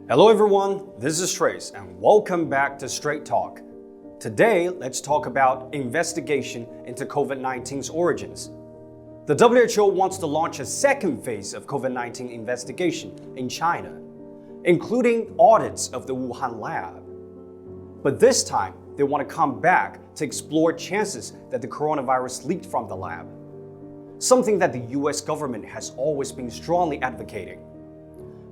Hello everyone, this is Trace and welcome back to Straight Talk. Today, let's talk about investigation into COVID-19's origins. The WHO wants to launch a second phase of COVID-19 investigation in China, including audits of the Wuhan lab. But this time, they want to come back to explore chances that the coronavirus leaked from the lab, something that the US government has always been strongly advocating.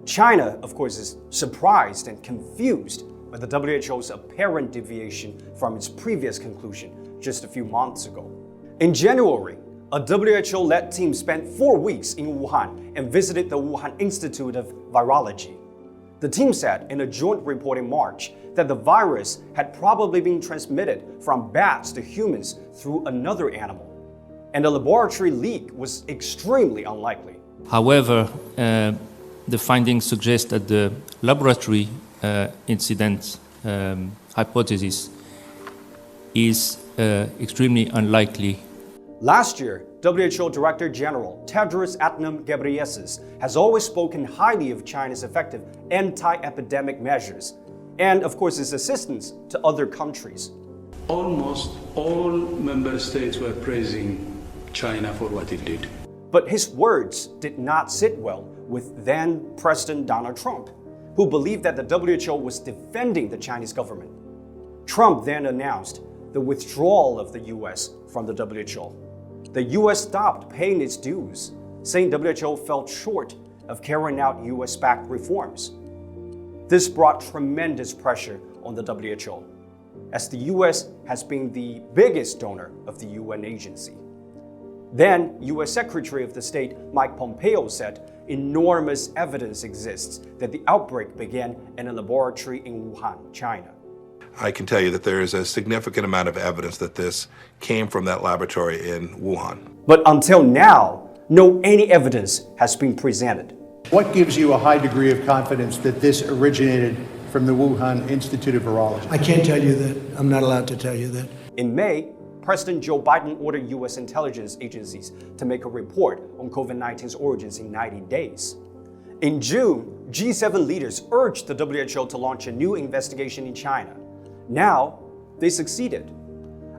China, of course, is surprised and confused by the WHO's apparent deviation from its previous conclusion just a few months ago. In January, a WHO-led team spent 4 weeks in Wuhan and visited the Wuhan Institute of Virology. The team said in a joint report in March that the virus had probably been transmitted from bats to humans through another animal, and a laboratory leak was extremely unlikely. However, the findings suggest that the laboratory incident hypothesis is extremely unlikely. Last year, WHO Director General Tedros Adhanom Ghebreyesus has always spoken highly of China's effective anti-epidemic measures and, of course, its assistance to other countries. Almost all member states were praising China for what it did. But his words did not sit well with then President Donald Trump, who believed that the WHO was defending the Chinese government. Trump then announced the withdrawal of the US from the WHO. The US stopped paying its dues, saying WHO fell short of carrying out US-backed reforms. This brought tremendous pressure on the WHO, as the US has been the biggest donor of the UN agency. Then, US Secretary of the State Mike Pompeo said enormous evidence exists that the outbreak began in a laboratory in Wuhan, China. I can tell you that there is a significant amount of evidence that this came from that laboratory in Wuhan. But until now, no any evidence has been presented. What gives you a high degree of confidence that this originated from the Wuhan Institute of Virology? I can't tell you that. I'm not allowed to tell you that. In May, President Joe Biden ordered US intelligence agencies to make a report on COVID-19's origins in 90 days. In June, G7 leaders urged the WHO to launch a new investigation in China. Now, they succeeded.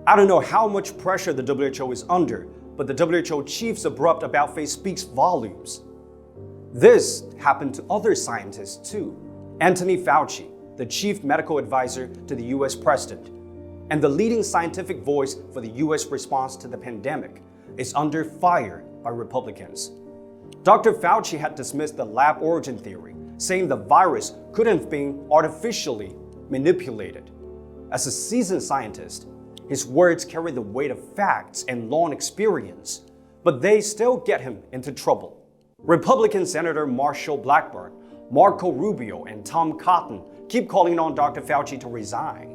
I don't know how much pressure the WHO is under, but the WHO chief's abrupt about-face speaks volumes. This happened to other scientists too. Anthony Fauci, the chief medical advisor to the US president, and the leading scientific voice for the US response to the pandemic, is under fire by Republicans. Dr. Fauci had dismissed the lab origin theory, saying the virus couldn't have been artificially manipulated. As a seasoned scientist, his words carry the weight of facts and long experience, but they still get him into trouble. Republican Senator Marshall Blackburn, Marco Rubio, and Tom Cotton keep calling on Dr. Fauci to resign.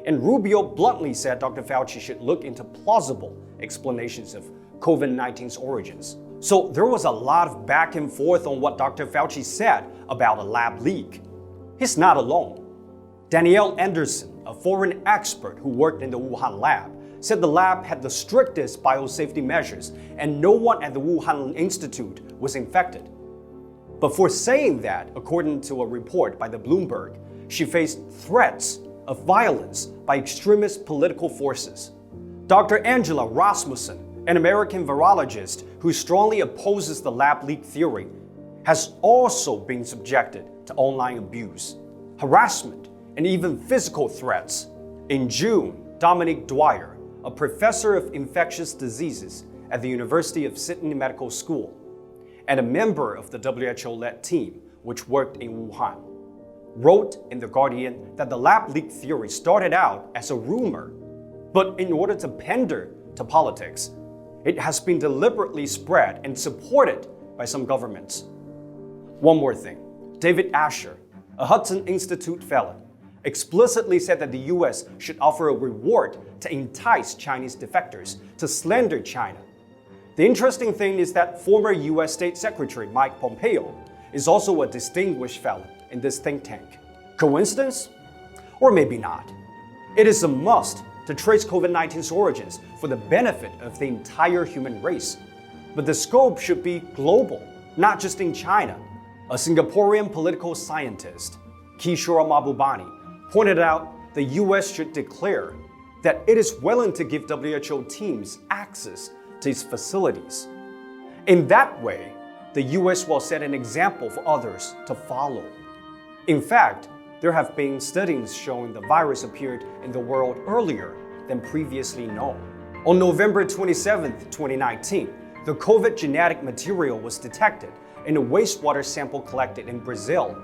And Rubio bluntly said Dr. Fauci should look into plausible explanations of COVID-19's origins. So there was a lot of back and forth on what Dr. Fauci said about a lab leak. He's not alone. Danielle Anderson, a foreign expert who worked in the Wuhan lab, said the lab had the strictest biosafety measures and no one at the Wuhan Institute was infected. But for saying that, according to a report by the Bloomberg, she faced threats of violence by extremist political forces. Dr. Angela Rasmussen, an American virologist who strongly opposes the lab leak theory, has also been subjected to online abuse, harassment, and even physical threats. In June, Dominic Dwyer, a professor of infectious diseases at the University of Sydney Medical School, and a member of the WHO-led team which worked in Wuhan, wrote in The Guardian that the lab leak theory started out as a rumor, but in order to pander to politics, it has been deliberately spread and supported by some governments. One more thing, David Asher, a Hudson Institute fellow, explicitly said that the US should offer a reward to entice Chinese defectors to slander China. The interesting thing is that former US State Secretary Mike Pompeo is also a distinguished fellow in this think tank. Coincidence? Or maybe not. It is a must to trace COVID-19's origins for the benefit of the entire human race. But the scope should be global, not just in China. A Singaporean political scientist, Kishore Mahbubani, pointed out the US should declare that it is willing to give WHO teams access to its facilities. In that way, the US will set an example for others to follow. In fact, there have been studies showing the virus appeared in the world earlier than previously known. On November 27, 2019, the COVID genetic material was detected in a wastewater sample collected in Brazil.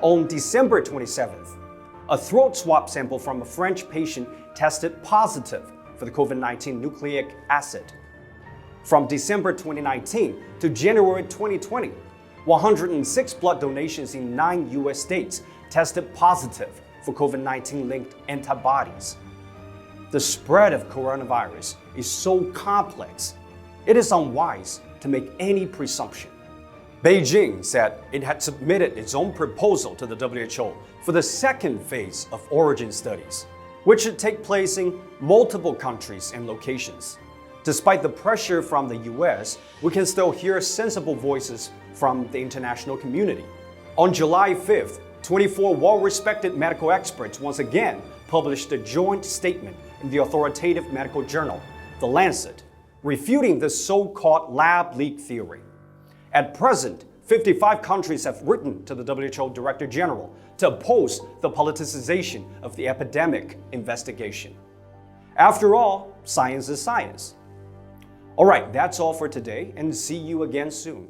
On December 27th, a throat swab sample from a French patient tested positive for the COVID-19 nucleic acid. From December 2019 to January 2020, 106 blood donations in 9 US states tested positive for COVID-19 linked antibodies. The spread of coronavirus is so complex, it is unwise to make any presumption. Beijing said it had submitted its own proposal to the WHO for the second phase of origin studies, which should take place in multiple countries and locations. Despite the pressure from the US, we can still hear sensible voices from the international community. On July 5th, 24 well-respected medical experts once again published a joint statement in the authoritative medical journal, The Lancet, refuting the so-called lab leak theory. At present, 55 countries have written to the WHO Director General to oppose the politicization of the epidemic investigation. After all, science is science. All right, that's all for today, and see you again soon.